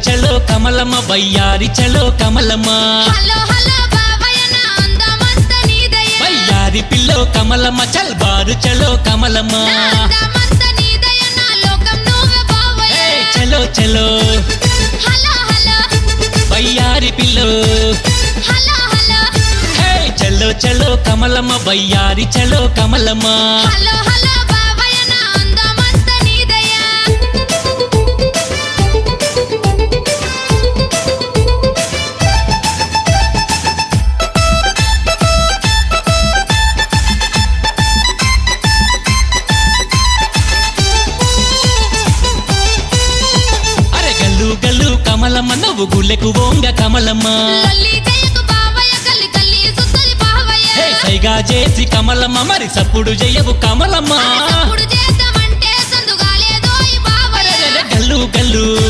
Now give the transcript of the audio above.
చలో కమలమ్మ వయ్యారి చలో కమలమ్మ హలో హలో బావయ్య నా అందమంత నీదయ్య వయ్యారి పిల్లో కమలమ్మ చల్బారు చలో కమలమ్మ నా అందమంత నీదయ్య నా లోకం నువ్వే బావయ్య చలో చలో హలో హలో వయ్యారి పిల్లో హలో హలో చలో చలో కమలమ్మ వయ్యారి చలో కమలమ్మ హలో హలో బావయ్య నా అందమంత నీదయ్య అరే గల్లు గల్లు కమలమ్మ నువ్వు గుల్లెకు ఓంగ కమలమ్మ లల్లి జయకు బావయ్య కల్లి కల్లి సుత్తలి బావయ్య సైగా చేసి కమలమ్మ మరి సప్పుడు జయవు కమలమ్మ అప్పుడు చేద్దామంటే సందుగా లేదోయ్ బావయ్య గల్లు గల్లు